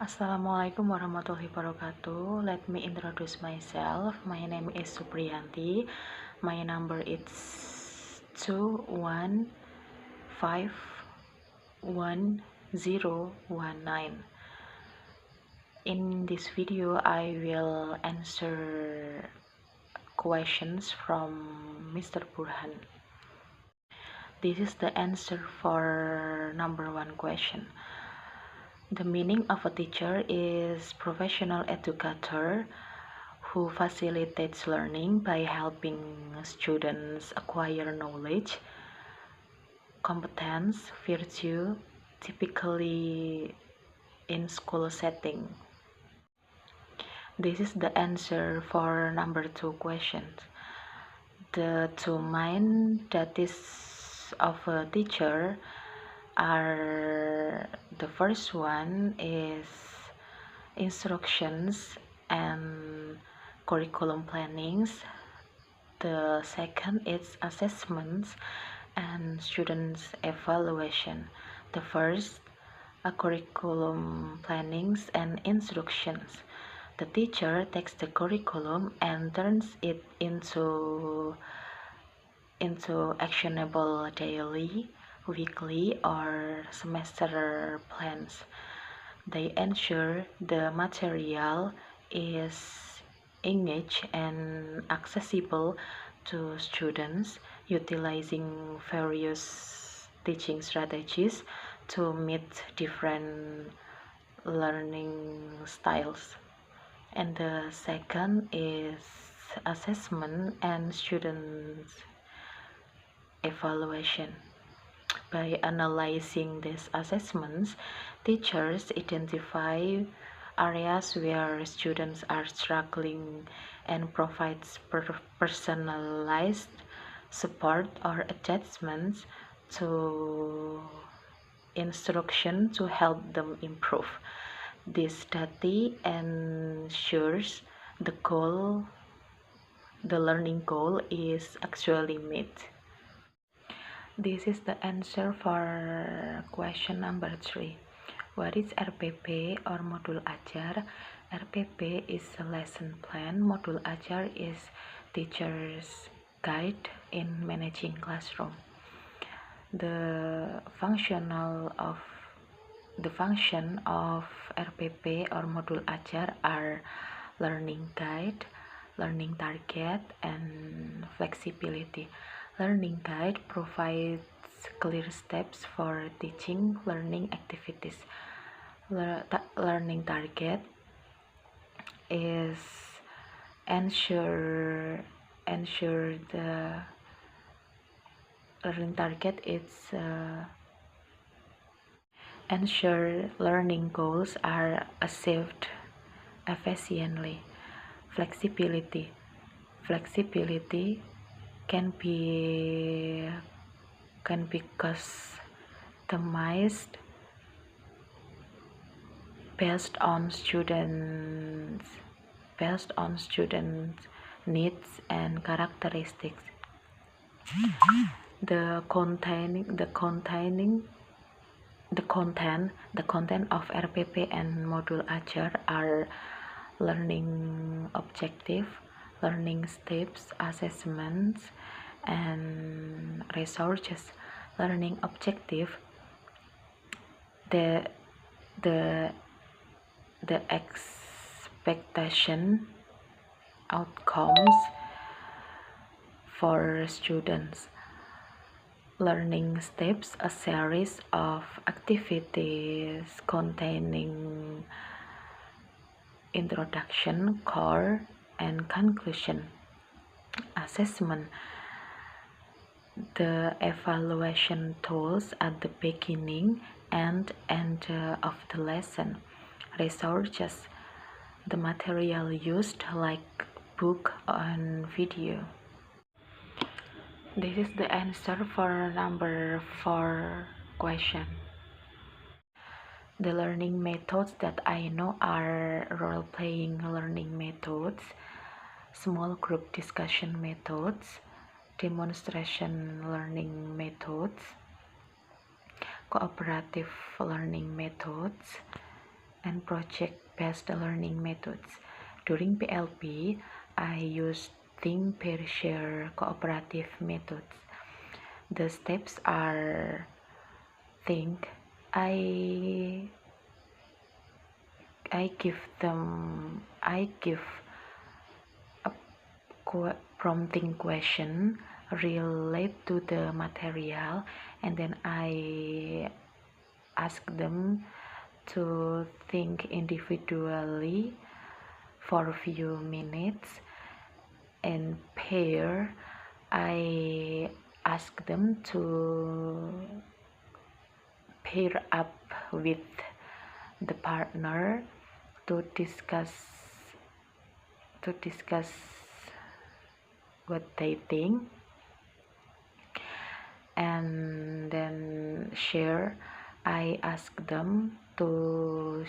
Assalamualaikum warahmatullahi wabarakatuh. Let me introduce myself. My name is Supriyanti. My number is 2151019. In this video, I will answer questions from Mr. Burhan. This is the answer for number 1 question. The meaning of a teacher is professional educator who facilitates learning by helping students acquire knowledge, competence, virtue, typically in school setting. This is the answer for number 2 questions. The two main duties of a teacher are: the first one is instructions and curriculum plannings. The second is assessments and students evaluation. The first, curriculum plannings and instructions. The teacher takes the curriculum and turns it into actionable daily, weekly, or semester plans. They ensure the material is engaged and accessible to students, utilizing various teaching strategies to meet different learning styles. And the second is assessment and students evaluation. By analyzing these assessments, teachers identify areas where students are struggling and provides personalized support or adjustments to instruction to help them improve. This study ensures the learning goal is actually met. This is the answer for question number 3. What is RPP or Modul Ajar? RPP is a lesson plan. Modul Ajar is teacher's guide in managing classroom. The function of RPP or Modul Ajar are learning guide, learning target, and flexibility. Learning guide provides clear steps for teaching learning activities. Learning target is ensure learning goals are achieved efficiently. Flexibility can be customized based on students' needs and characteristics. The content of RPP and Modul Ajar are learning objective, learning steps, assessments, and resources. Learning objective, the expectation outcomes for students. Learning steps, a series of activities containing introduction, core, and conclusion. Assessment, the evaluation tools at the beginning and end of the lesson. Resources, the material used like book and video. This is the answer for number 4 question. The learning methods that I know are role-playing learning methods, small group discussion methods, demonstration learning methods, cooperative learning methods, and project-based learning methods. During PLP, I used think, pair, share, cooperative methods. The steps are: think. I give a prompting question relate to the material, and then I ask them to think individually for a few minutes. And pair, I ask them to pair up with the partner to discuss what they think. And then share, I ask them to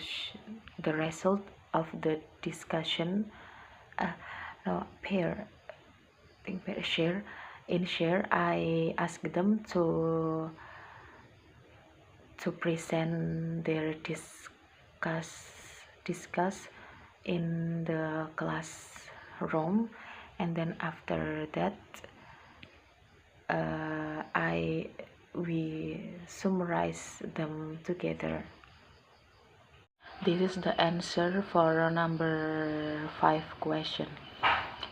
the result of the discussion. Pair, share. In share, I ask them to present their discuss in the classroom, and then after that we summarize them together. This is the answer for number 5 question.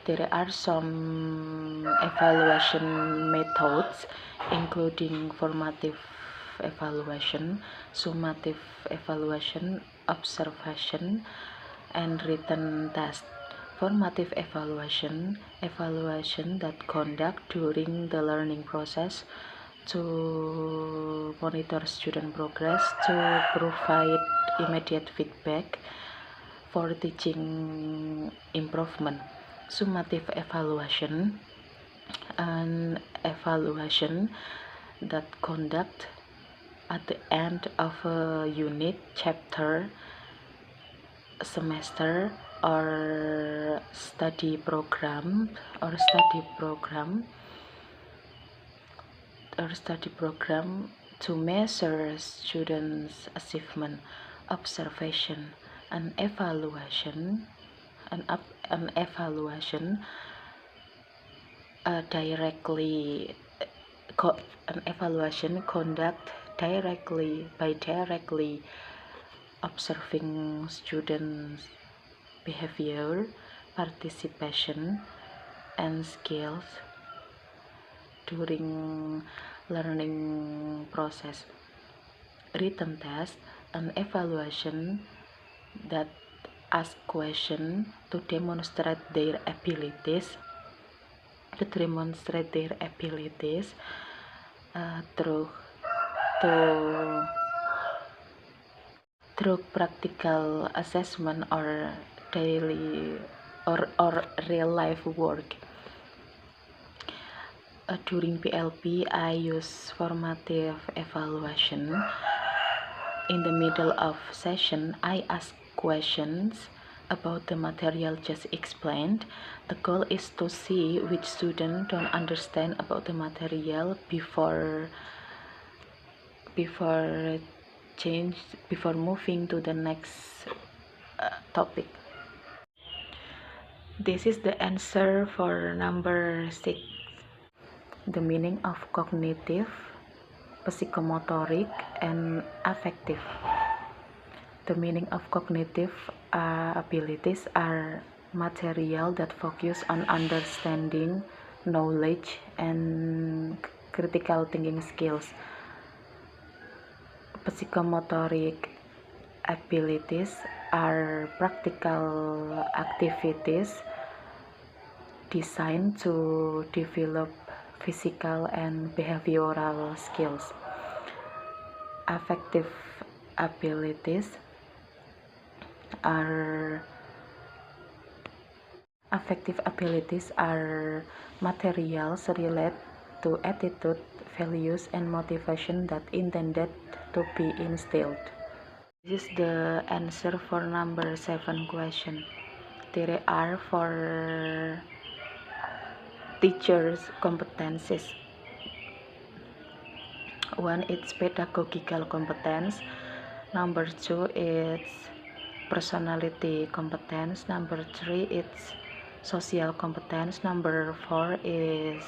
There are some evaluation methods, including formative evaluation, summative evaluation, observation, and written test. Formative evaluation that conduct during the learning process to monitor student progress, to provide immediate feedback for teaching improvement. Summative evaluation, an evaluation that conduct at the end of a unit, chapter, semester, or study program to measure students' achievement. Observation, an evaluation conduct directly observing students' behavior, participation, and skills during learning process. Written test, an evaluation that ask questions to demonstrate their abilities through practical assessment or daily or real life work. During PLP, I use formative evaluation. In the middle of session, I ask questions about the material just explained. The goal is to see which student don't understand about the material before moving to the next topic. This is the answer for number 6. The meaning of cognitive, psychomotoric, and affective. The meaning of cognitive abilities are material that focus on understanding, knowledge, and critical thinking skills. Psychomotoric abilities are practical activities designed to develop physical and behavioral skills. Affective abilities are materials related to attitude, values, and motivation that intended to be instilled. This is the answer for number 7 question. There are 4 teachers' competencies. 1 is pedagogical competence. Number 2 is personality competence. Number 3 it's social competence. Number 4 is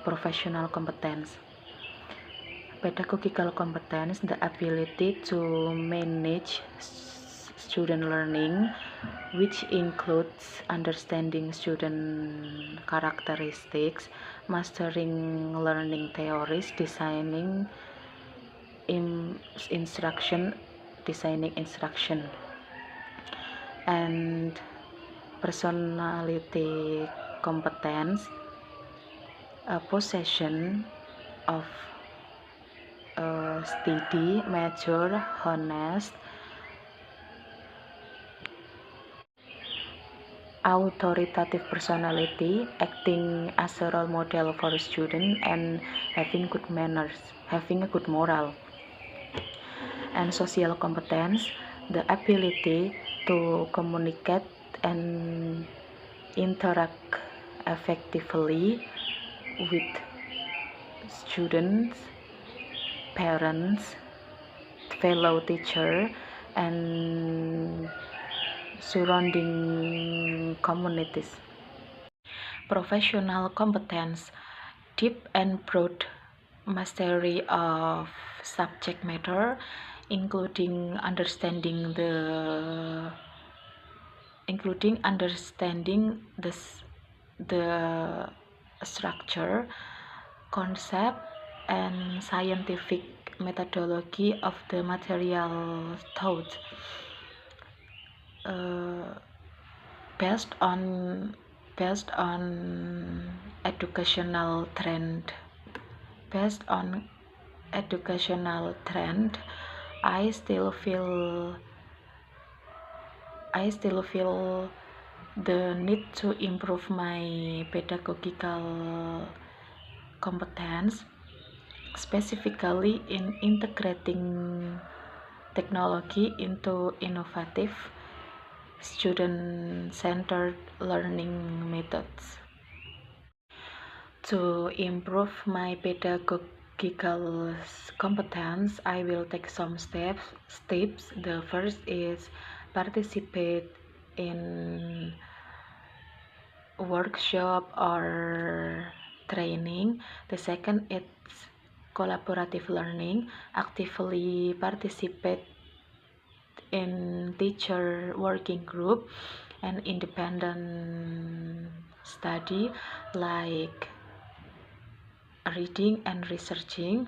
professional competence. Pedagogical competence, the ability to manage student learning, which includes understanding student characteristics, mastering learning theories, designing instruction, and personality competence, a possession of steady, mature, honest, authoritative personality, acting as a role model for students, and having good manners, having a good moral. And social competence, the ability to communicate and interact effectively with students, parents, fellow teacher, and surrounding communities. Professional competence, deep and broad mastery of subject matter, including understanding the structure, concept, and scientific methodology of the material taught, based on educational trend. I still feel the need to improve my pedagogical competence, specifically in integrating technology into innovative, student-centered learning methods. To improve my pedagogical competence, I will take some steps. The first is participate in workshop or training. The second is collaborative learning, actively participate in teacher working group and independent study like reading and researching,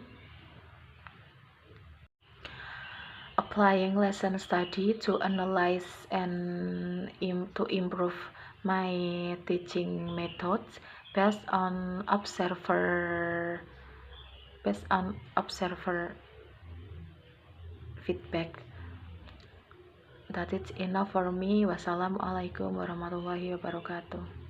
applying lesson study to analyze and to improve my teaching methods based on observer feedback. That is enough for me. Wassalamualaikum warahmatullahi wabarakatuh.